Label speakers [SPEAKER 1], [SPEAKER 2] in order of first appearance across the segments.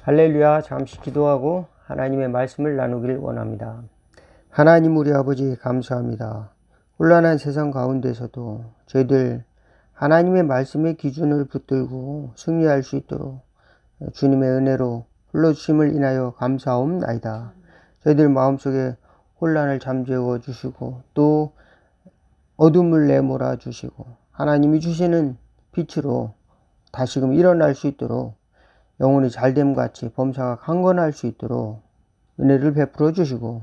[SPEAKER 1] 할렐루야. 잠시 기도하고 하나님의 말씀을 나누길 원합니다. 하나님 우리 아버지 감사합니다. 혼란한 세상 가운데서도 저희들 하나님의 말씀의 기준을 붙들고 승리할 수 있도록 주님의 은혜로 불러주심을 인하여 감사옵나이다. 저희들 마음속에 혼란을 잠재워 주시고 또 어둠을 내몰아 주시고 하나님이 주시는 빛으로 다시금 일어날 수 있도록 영혼이 잘됨같이 범사가 강건할 수 있도록 은혜를 베풀어 주시고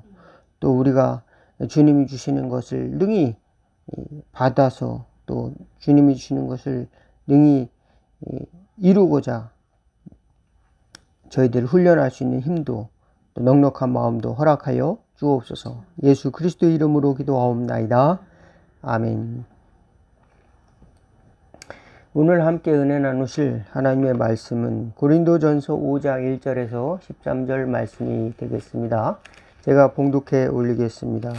[SPEAKER 1] 또 우리가 주님이 주시는 것을 능히 받아서 또 주님이 주시는 것을 능히 이루고자 저희들 훈련할 수 있는 힘도 또 넉넉한 마음도 허락하여 주옵소서. 예수 그리스도의 이름으로 기도하옵나이다. 아멘. 오늘 함께 은혜 나누실 하나님의 말씀은 고린도전서 5장 1절에서 13절 말씀이 되겠습니다. 제가 봉독해 올리겠습니다.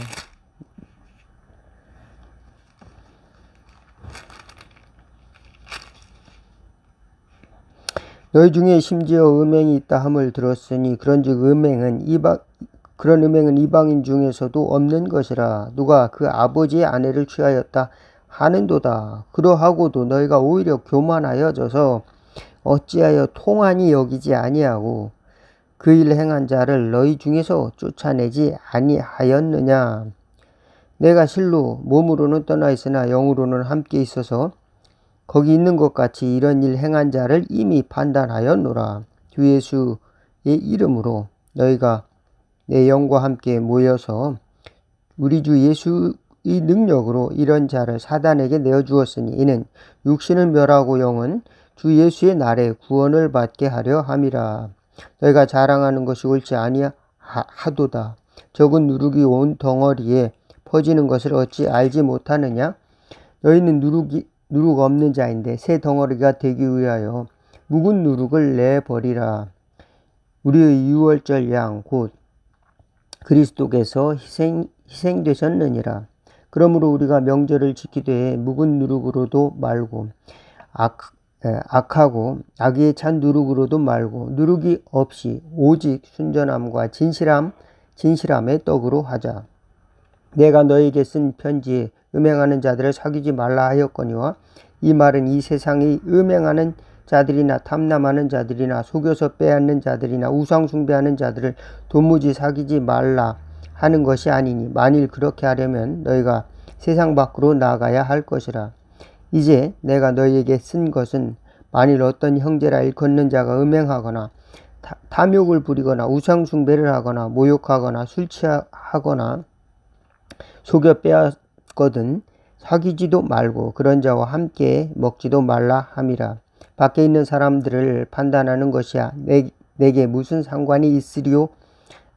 [SPEAKER 1] 너희 중에 심지어 음행이 있다 함을 들었으니 그런즉 그런 음행은 이방인 중에서도 없는 것이라. 누가 그 아버지의 아내를 취하였다 하는도다. 그러하고도 너희가 오히려 교만하여져서 어찌하여 통한이 여기지 아니하고 그 일 행한 자를 너희 중에서 쫓아내지 아니하였느냐. 내가 실로 몸으로는 떠나 있으나 영으로는 함께 있어서 거기 있는 것 같이 이런 일 행한 자를 이미 판단하였노라. 주 예수의 이름으로 너희가 내 영과 함께 모여서 우리 주 예수의 능력으로 이런 자를 사단에게 내어주었으니 이는 육신을 멸하고 영은 주 예수의 날에 구원을 받게 하려 함이라. 너희가 자랑하는 것이 옳지 아니하도다. 적은 누룩이 온 덩어리에 퍼지는 것을 어찌 알지 못하느냐. 너희는 누룩 없는 자인데 새 덩어리가 되기 위하여 묵은 누룩을 내버리라. 우리의 유월절 양 곧 그리스도께서 희생되셨느니라. 그러므로 우리가 명절을 지키되 묵은 누룩으로도 말고 악하고 악의에 찬 누룩으로도 말고 누룩이 없이 오직 순전함과 진실함의 떡으로 하자. 내가 너에게 쓴 편지에 음행하는 자들을 사귀지 말라 하였거니와 이 말은 이 세상의 음행하는 자들이나 탐남하는 자들이나 속여서 빼앗는 자들이나 우상 숭배하는 자들을 도무지 사귀지 말라 하는 것이 아니니 만일 그렇게 하려면 너희가 세상 밖으로 나가야 할 것이라. 이제 내가 너희에게 쓴 것은 만일 어떤 형제라 일컫는 자가 음행하거나 탐욕을 부리거나 우상 숭배를 하거나 모욕하거나 술 취하거나 속여 빼앗거든 사귀지도 말고 그런 자와 함께 먹지도 말라 함이라. 밖에 있는 사람들을 판단하는 것이야 내게 무슨 상관이 있으리요.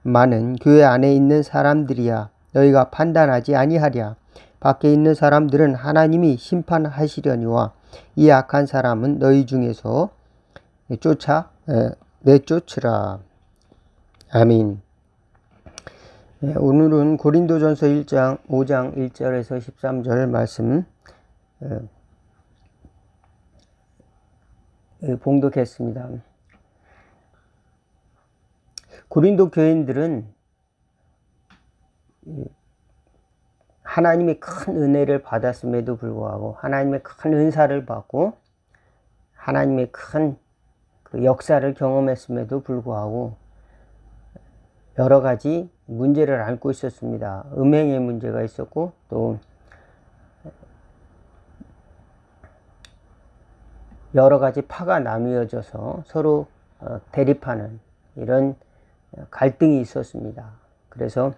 [SPEAKER 1] 많은 교회 안에 있는 사람들이야 너희가 판단하지 아니하랴. 밖에 있는 사람들은 하나님이 심판하시려니와 이 악한 사람은 너희 중에서 내쫓으라. 아멘. 오늘은 고린도전서 5장 1절에서 13절 말씀 봉독했습니다. 고린도 교인들은 하나님의 큰 은혜를 받았음에도 불구하고 하나님의 큰 은사를 받고 하나님의 큰 그 역사를 경험했음에도 불구하고 여러 가지 문제를 안고 있었습니다. 음행의 문제가 있었고 또 여러 가지 파가 나뉘어져서 서로 대립하는 이런 갈등이 있었습니다. 그래서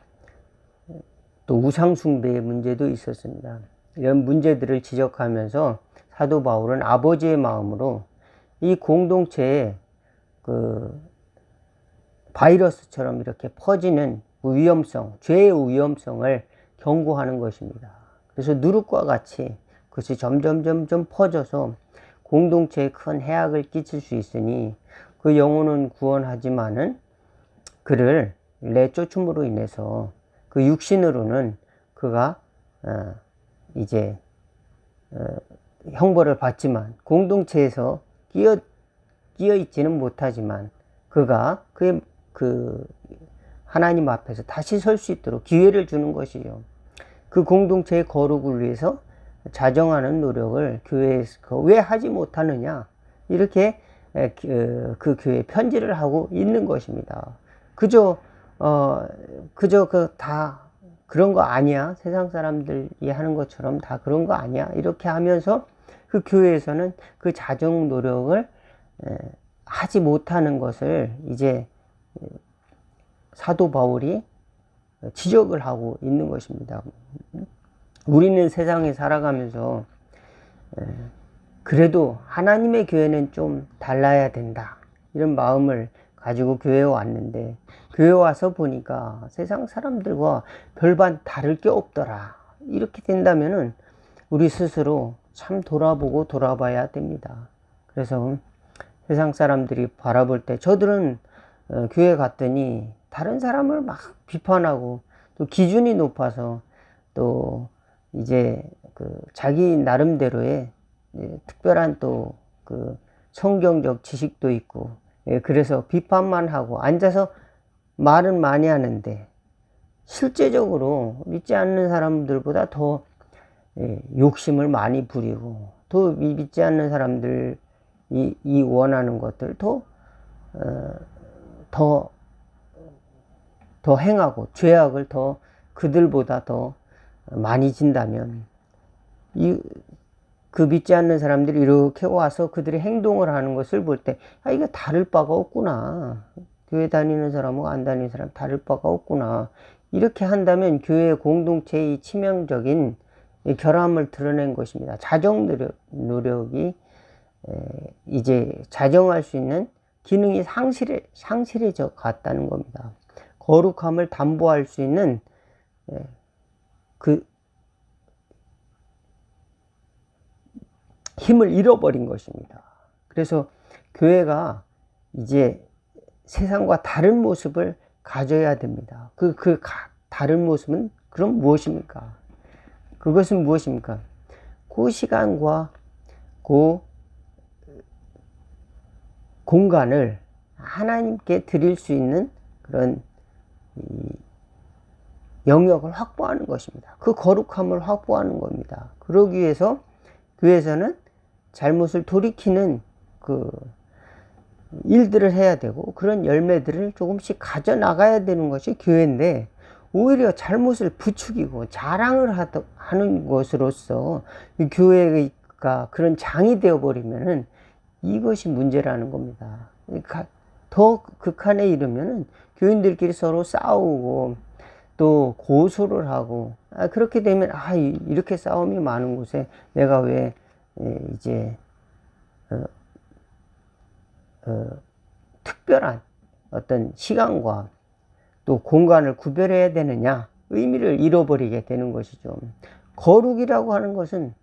[SPEAKER 1] 또 우상숭배의 문제도 있었습니다. 이런 문제들을 지적하면서 사도 바울은 아버지의 마음으로 이 공동체에 그 바이러스처럼 이렇게 퍼지는 위험성, 죄의 위험성을 경고하는 것입니다. 그래서 누룩과 같이 그것이 점점 퍼져서 공동체에 큰 해악을 끼칠 수 있으니 그 영혼은 구원하지만은 그를 내쫓음으로 인해서 그 육신으로는 그가 이제 형벌을 받지만 공동체에서 끼어 있지는 못하지만 그가 그의 그 하나님 앞에서 다시 설 수 있도록 기회를 주는 것이죠. 그 공동체의 거룩을 위해서 자정하는 노력을 교회에서 왜 하지 못하느냐, 이렇게 그 교회에 편지를 하고 있는 것입니다. 그저 그 다 그런 거 아니야, 세상 사람들이 하는 것처럼 다 그런 거 아니야, 이렇게 하면서 그 교회에서는 그 자정 노력을 하지 못하는 것을 이제 사도 바울이 지적을 하고 있는 것입니다. 우리는 세상에 살아가면서 그래도 하나님의 교회는 좀 달라야 된다, 이런 마음을 가지고 교회에 왔는데, 교회 와서 보니까 세상 사람들과 별반 다를 게 없더라. 이렇게 된다면은 우리 스스로 참 돌아보고 돌아봐야 됩니다. 그래서 세상 사람들이 바라볼 때 저들은 교회 갔더니 다른 사람을 막 비판하고, 또 기준이 높아서, 또 이제 그 자기 나름대로의 특별한 또 그 성경적 지식도 있고, 그래서 비판만 하고 앉아서 말은 많이 하는데 실제적으로 믿지 않는 사람들보다 더 욕심을 많이 부리고, 또 믿지 않는 사람들이 원하는 것들 더 행하고 죄악을 더 그들보다 더 많이 진다면, 그 믿지 않는 사람들이 이렇게 와서 그들의 행동을 하는 것을 볼 때, 이거 다를 바가 없구나. 교회 다니는 사람하고 안 다니는 사람 다를 바가 없구나. 이렇게 한다면 교회 공동체의 치명적인 결함을 드러낸 것입니다. 자정 노력이 이제 자정할 수 있는 기능이 상실해져 갔다는 겁니다. 거룩함을 담보할 수 있는 그 힘을 잃어버린 것입니다. 그래서 교회가 이제 세상과 다른 모습을 가져야 됩니다. 다른 모습은 그럼 무엇입니까? 그것은 무엇입니까? 그 시간과 그 공간을 하나님께 드릴 수 있는 그런 영역을 확보하는 것입니다. 그 거룩함을 확보하는 겁니다. 그러기 위해서 교회에서는 잘못을 돌이키는 그 일들을 해야 되고, 그런 열매들을 조금씩 가져나가야 되는 것이 교회인데, 오히려 잘못을 부추기고 자랑을 하는 것으로서 교회가 그런 장이 되어버리면은 이것이 문제라는 겁니다. 더 극한에 이르면은 교인들끼리 서로 싸우고 또 고소를 하고, 그렇게 되면 이렇게 싸움이 많은 곳에 내가 왜 이제 특별한 어떤 시간과 또 공간을 구별해야 되느냐, 의미를 잃어버리게 되는 것이죠. 거룩이라고 하는 것은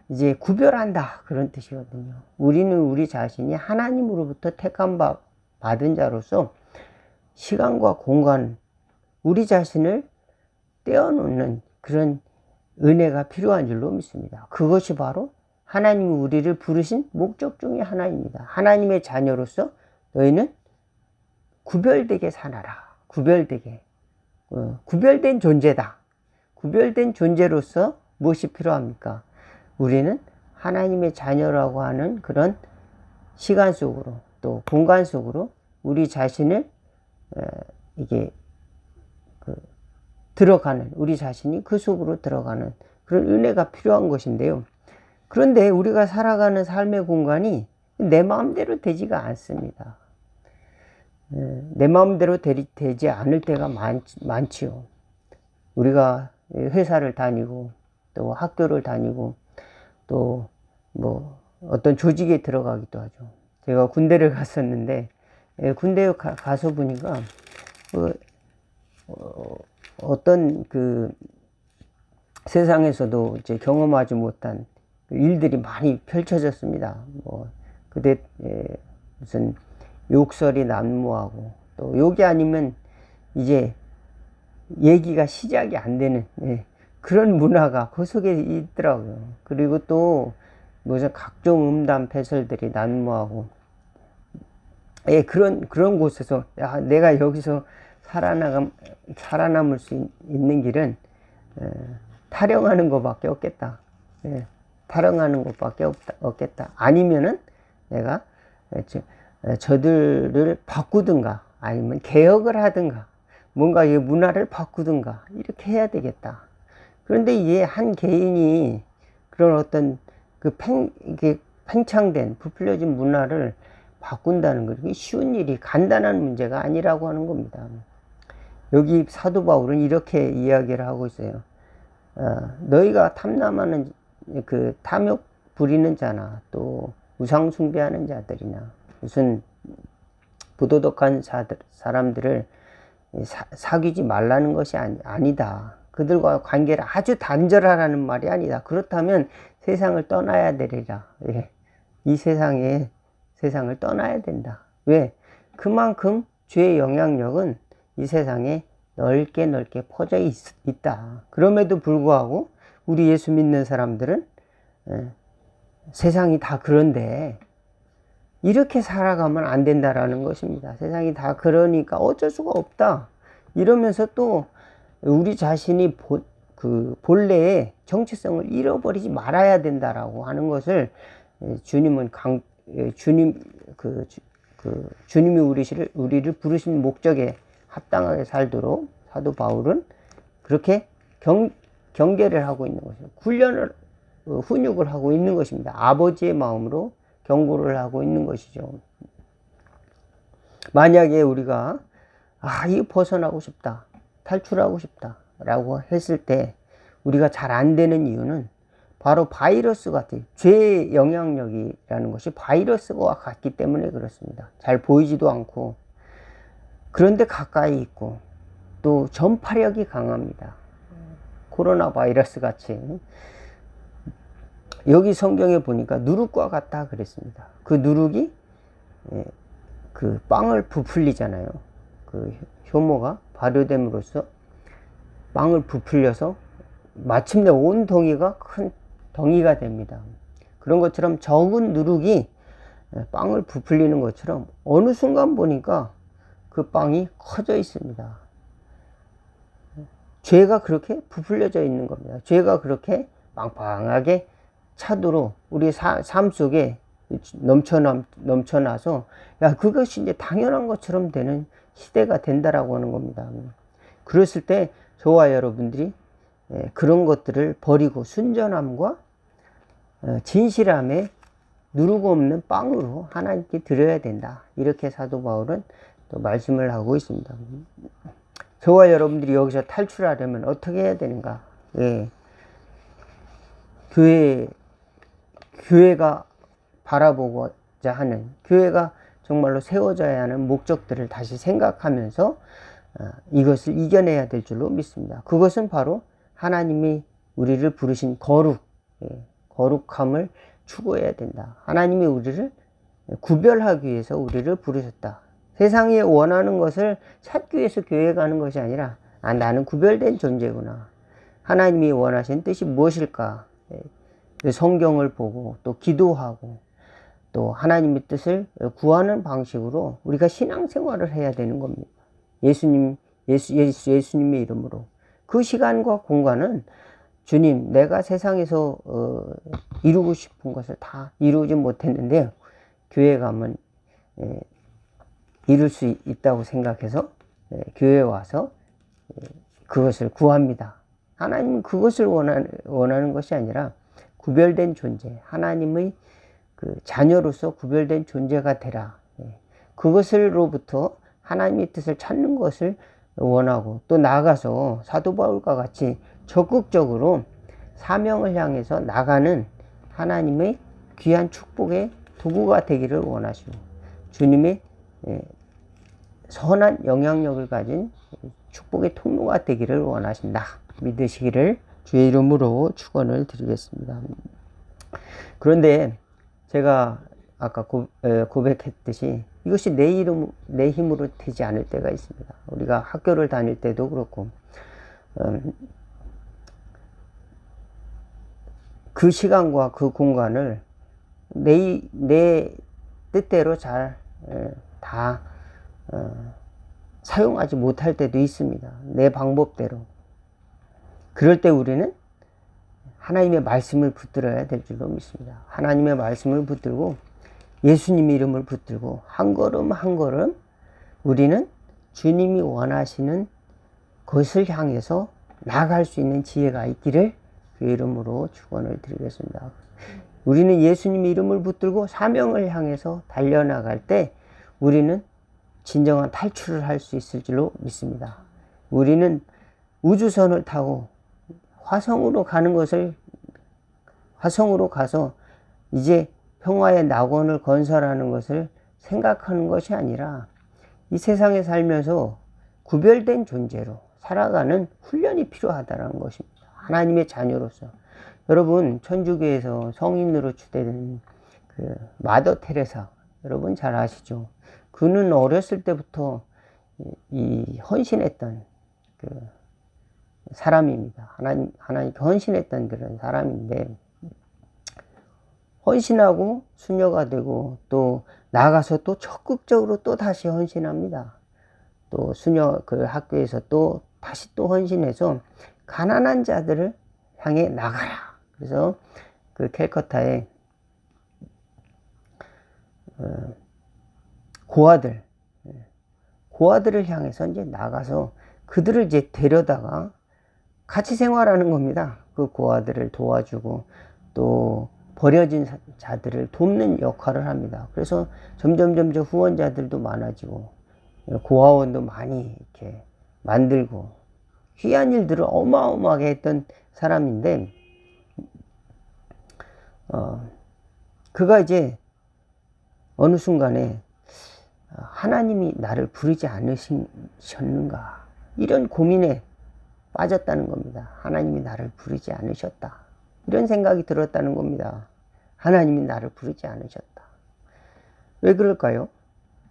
[SPEAKER 1] 이제 구별한다, 그런 뜻이거든요. 우리는 우리 자신이 하나님으로부터 택함 받은 자로서 시간과 공간, 우리 자신을 떼어놓는 그런 은혜가 필요한 줄로 믿습니다. 그것이 바로 하나님이 우리를 부르신 목적 중에 하나입니다. 하나님의 자녀로서 너희는 구별되게 살아라. 구별된 존재다. 구별된 존재로서 무엇이 필요합니까? 우리는 하나님의 자녀라고 하는 그런 시간 속으로 또 공간 속으로 우리 자신을 들어가는, 우리 자신이 그 속으로 들어가는 그런 은혜가 필요한 것인데요. 그런데 우리가 살아가는 삶의 공간이 내 마음대로 되지가 않습니다. 내 마음대로 되지 않을 때가 많지요. 우리가 회사를 다니고 또 학교를 다니고 또 뭐 어떤 조직에 들어가기도 하죠. 제가 군대를 갔었는데, 군대에 가서 보니까 어떤 그 세상에서도 이제 경험하지 못한 일들이 많이 펼쳐졌습니다. 그때 무슨 욕설이 난무하고, 또 욕이 아니면 이제 얘기가 시작이 안 되는 그런 문화가 그 속에 있더라고요. 그리고 또 무슨 각종 음담 패설들이 난무하고, 예, 그런 곳에서, 야, 내가 여기서 살아남을 수 있는 길은, 타령하는 것밖에 없겠다. 예, 타령하는 것밖에 없겠다. 아니면은 내가 저들을 바꾸든가, 아니면 개혁을 하든가, 뭔가 이 문화를 바꾸든가, 이렇게 해야 되겠다. 그런데 이게 한 개인이 그런 어떤 이게 팽창된, 부풀려진 문화를 바꾼다는 거, 이게 쉬운 일이, 간단한 문제가 아니라고 하는 겁니다. 여기 사도 바울은 이렇게 이야기를 하고 있어요. 너희가 탐남하는 탐욕 부리는 자나 또 우상 숭배하는 자들이나 무슨 부도덕한 사람들을 사귀지 말라는 것이 아니다. 그들과 관계를 아주 단절하라는 말이 아니다. 그렇다면 세상을 떠나야 되리라. 예. 이 세상을 떠나야 된다. 왜? 그만큼 죄의 영향력은 이 세상에 넓게 퍼져 있다. 그럼에도 불구하고 우리 예수 믿는 사람들은 세상이 다 그런데 이렇게 살아가면 안 된다라는 것입니다. 세상이 다 그러니까 어쩔 수가 없다. 이러면서 또 우리 자신이 본래의 정체성을 잃어버리지 말아야 된다라고 하는 것을 주님이 우리를 부르신 목적에 합당하게 살도록 사도 바울은 그렇게 경계를 하고 있는 것이죠. 훈육을 하고 있는 것입니다. 아버지의 마음으로 경고를 하고 있는 것이죠. 만약에 우리가 이거 벗어나고 싶다, 탈출하고 싶다 라고 했을 때 우리가 잘 안 되는 이유는 바로 바이러스 같은 죄의 영향력이라는 것이 바이러스와 같기 때문에 그렇습니다. 잘 보이지도 않고 그런데 가까이 있고 또 전파력이 강합니다. 코로나 바이러스 같이. 여기 성경에 보니까 누룩과 같다 그랬습니다. 그 누룩이 그 빵을 부풀리잖아요. 그 효모가 발효됨으로써 빵을 부풀려서 마침내 온 덩이가 큰 덩이가 됩니다. 그런 것처럼 적은 누룩이 빵을 부풀리는 것처럼 어느 순간 보니까 그 빵이 커져 있습니다. 죄가 그렇게 부풀려져 있는 겁니다. 죄가 그렇게 빵빵하게 차도록 우리 삶 속에 넘쳐나서 그것이 이제 당연한 것처럼 되는 시대가 된다라고 하는 겁니다. 그랬을 때 저와 여러분들이 그런 것들을 버리고 순전함과 진실함에 누르고 없는 빵으로 하나님께 드려야 된다. 이렇게 사도 바울은 또 말씀을 하고 있습니다. 저와 여러분들이 여기서 탈출하려면 어떻게 해야 되는가? 교회가 바라보고자 하는, 교회가 정말로 세워져야 하는 목적들을 다시 생각하면서 이것을 이겨내야 될 줄로 믿습니다. 그것은 바로 하나님이 우리를 부르신 거룩함을 추구해야 된다. 하나님이 우리를 구별하기 위해서 우리를 부르셨다. 세상이 원하는 것을 찾기 위해서 교회에 가는 것이 아니라 나는 구별된 존재구나. 하나님이 원하신 뜻이 무엇일까? 성경을 보고 또 기도하고 또 하나님의 뜻을 구하는 방식으로 우리가 신앙생활을 해야 되는 겁니다. 예수님의 이름으로. 그 시간과 공간은 주님, 내가 세상에서 이루고 싶은 것을 다 이루지 못했는데요. 교회 가면 이룰 수 있다고 생각해서 교회에 와서 그것을 구합니다. 하나님은 그것을 원하는 것이 아니라 구별된 존재, 하나님의 그 자녀로서 구별된 존재가 되라. 그것으로부터 하나님의 뜻을 찾는 것을 원하고 또 나아가서 사도 바울과 같이 적극적으로 사명을 향해서 나가는 하나님의 귀한 축복의 도구가 되기를 원하시고 주님의 선한 영향력을 가진 축복의 통로가 되기를 원하신다. 믿으시기를 주의 이름으로 축원을 드리겠습니다. 그런데 제가 아까 고백했듯이 이것이 내 힘으로 되지 않을 때가 있습니다. 우리가 학교를 다닐 때도 그렇고 그 시간과 그 공간을 내 뜻대로 잘 다 사용하지 못할 때도 있습니다. 내 방법대로. 그럴 때 우리는 하나님의 말씀을 붙들어야 될 줄로 믿습니다. 하나님의 말씀을 붙들고 예수님 이름을 붙들고 한 걸음 한 걸음 우리는 주님이 원하시는 것을 향해서 나아갈 수 있는 지혜가 있기를 그 이름으로 축원을 드리겠습니다. 우리는 예수님 이름을 붙들고 사명을 향해서 달려나갈 때 우리는 진정한 탈출을 할 수 있을 줄로 믿습니다. 우리는 우주선을 타고 화성으로 가서 이제 평화의 낙원을 건설하는 것을 생각하는 것이 아니라 이 세상에 살면서 구별된 존재로 살아가는 훈련이 필요하다는 것입니다. 하나님의 자녀로서. 여러분, 천주교에서 성인으로 추대된 그 마더 테레사, 여러분 잘 아시죠? 그는 어렸을 때부터 이 헌신했던 그 사람입니다. 하나님께 헌신했던 그런 사람인데, 헌신하고 수녀가 되고 또 나가서 또 적극적으로 또 다시 헌신합니다. 또 수녀 그 학교에서 또 다시 또 헌신해서 가난한 자들을 향해 나가라. 그래서 그 캘커타의 고아들을 향해서 이제 나가서 그들을 이제 데려다가 같이 생활하는 겁니다. 그 고아들을 도와주고 또 버려진 자들을 돕는 역할을 합니다. 그래서 점점 후원자들도 많아지고 고아원도 많이 이렇게 만들고 귀한 일들을 어마어마하게 했던 사람인데, 그가 이제 어느 순간에 하나님이 나를 부르지 않으셨는가 이런 고민에 빠졌다는 겁니다. 하나님이 나를 부르지 않으셨다 이런 생각이 들었다는 겁니다. 하나님이 나를 부르지 않으셨다. 왜 그럴까요?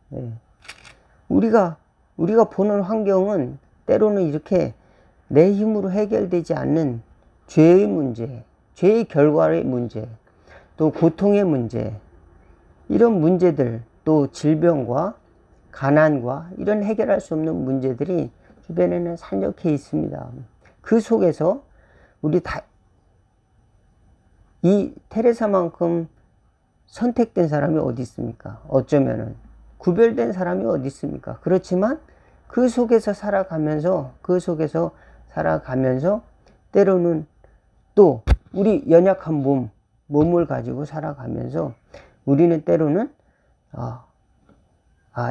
[SPEAKER 1] 네. 우리가 보는 환경은 때로는 이렇게 내 힘으로 해결되지 않는 죄의 문제, 죄의 결과의 문제, 또 고통의 문제, 이런 문제들, 또 질병과 가난과 이런 해결할 수 없는 문제들이 주변에는 산적해 있습니다. 그 속에서 우리 이 테레사만큼 선택된 사람이 어디 있습니까? 어쩌면은 구별된 사람이 어디 있습니까? 그렇지만 그 속에서 살아가면서 때로는 또 우리 연약한 몸을 가지고 살아가면서 우리는 때로는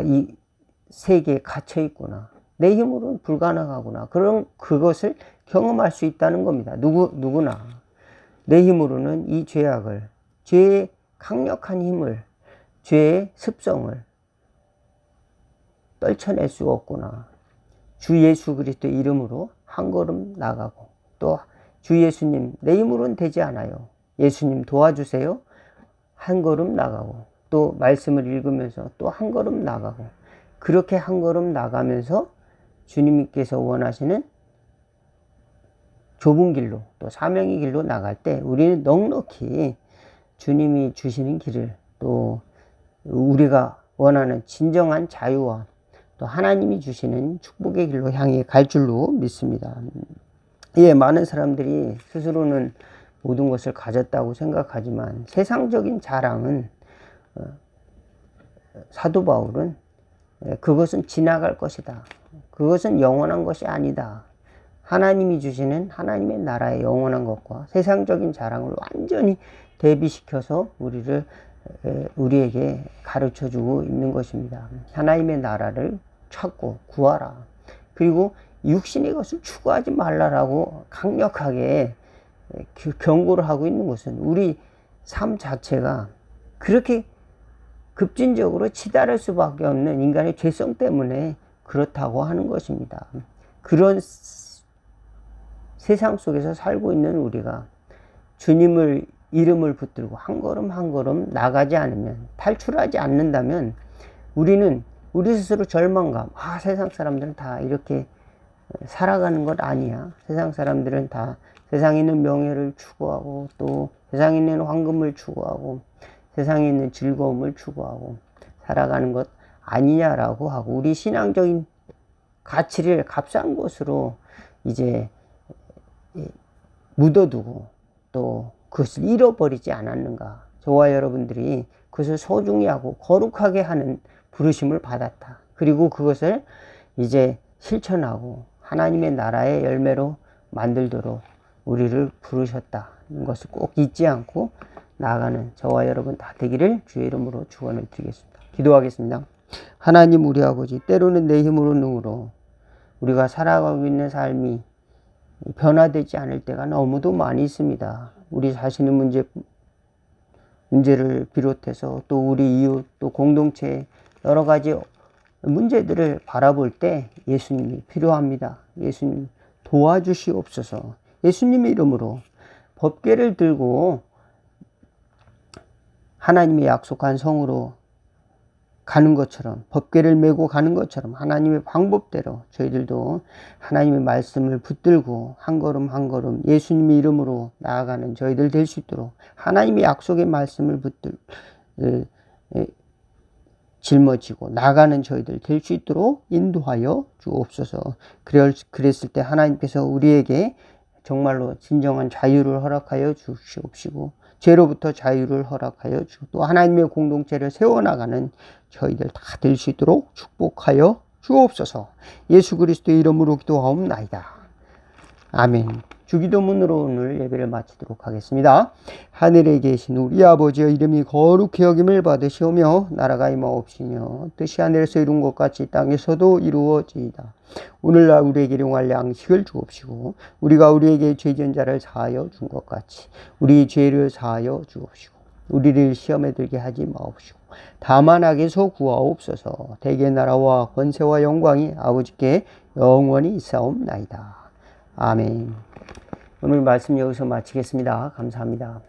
[SPEAKER 1] 이 세계에 갇혀 있구나. 내 힘으로는 불가능하구나. 그것을 경험할 수 있다는 겁니다. 누구나. 내 힘으로는 이 죄의 강력한 힘을, 죄의 습성을 떨쳐낼 수가 없구나. 주 예수 그리스도의 이름으로 한 걸음 나가고, 또 주 예수님, 내 힘으로는 되지 않아요. 예수님 도와주세요. 한 걸음 나가고, 또 말씀을 읽으면서 또 한 걸음 나가고, 그렇게 한 걸음 나가면서 주님께서 원하시는 좁은 길로, 또 사명의 길로 나갈 때 우리는 넉넉히 주님이 주시는 길을, 또 우리가 원하는 진정한 자유와 또 하나님이 주시는 축복의 길로 향해 갈 줄로 믿습니다. 예, 많은 사람들이 스스로는 모든 것을 가졌다고 생각하지만 세상적인 자랑은, 사도 바울은 그것은 지나갈 것이다. 그것은 영원한 것이 아니다. 하나님이 주시는 하나님의 나라의 영원한 것과 세상적인 자랑을 완전히 대비시켜서 우리에게 가르쳐주고 있는 것입니다. 하나님의 나라를 찾고 구하라. 그리고 육신의 것을 추구하지 말라라고 강력하게 경고를 하고 있는 것은 우리 삶 자체가 그렇게 급진적으로 치달을 수밖에 없는 인간의 죄성 때문에 그렇다고 하는 것입니다. 그런 세상 속에서 살고 있는 우리가 주님을 이름을 붙들고 한 걸음 한 걸음 나가지 않으면, 탈출하지 않는다면 우리는 우리 스스로 절망감, 세상 사람들은 다 이렇게 살아가는 것 아니야. 세상 사람들은 다 세상에 있는 명예를 추구하고, 또 세상에 있는 황금을 추구하고, 세상에 있는 즐거움을 추구하고 살아가는 것 아니냐라고 하고 우리 신앙적인 가치를 값싼 것으로 이제 묻어두고 또 그것을 잃어버리지 않았는가. 저와 여러분들이 그것을 소중히 하고 거룩하게 하는 부르심을 받았다. 그리고 그것을 이제 실천하고 하나님의 나라의 열매로 만들도록 우리를 부르셨다는 것을 꼭 잊지 않고 나아가는 저와 여러분 다 되기를 주의 이름으로 축원을 드리겠습니다. 기도하겠습니다. 하나님 우리 아버지, 때로는 내 힘으로 능으로 우리가 살아가고 있는 삶이 변화되지 않을 때가 너무도 많이 있습니다. 우리 자신의 문제를 비롯해서 또 우리 이웃 또 공동체 여러 가지 문제들을 바라볼 때 예수님이 필요합니다. 예수님 도와주시옵소서. 예수님의 이름으로 법궤를 들고 하나님의 약속한 성으로 가는 것처럼, 법궤를 메고 가는 것처럼 하나님의 방법대로 저희들도 하나님의 말씀을 붙들고 한 걸음 한 걸음 예수님의 이름으로 나아가는 저희들 될 수 있도록 하나님의 약속의 말씀을 짊어지고 나가는 저희들 될 수 있도록 인도하여 주옵소서. 그랬을 때 하나님께서 우리에게 정말로 진정한 자유를 허락하여 주시옵시고 죄로부터 자유를 허락하여 주고 또 하나님의 공동체를 세워나가는 저희들 다 될 수 있도록 축복하여 주옵소서. 예수 그리스도의 이름으로 기도하옵나이다. 아멘. 주기도문으로 오늘 예배를 마치도록 하겠습니다. 하늘에 계신 우리 아버지의 이름이 거룩히 여김을 받으시오며 나라가 임하옵시며 뜻이 하늘에서 이룬 것 같이 땅에서도 이루어지이다. 오늘날 우리에게 일용할 양식을 주옵시고 우리가 우리에게 죄진 자를 사하여 준 것 같이 우리 죄를 사하여 주옵시고 우리를 시험에 들게 하지 마옵시고 다만 악에서 구하옵소서. 대개 나라와 권세와 영광이 아버지께 영원히 있사옵나이다. 아멘. 오늘 말씀 여기서 마치겠습니다. 감사합니다.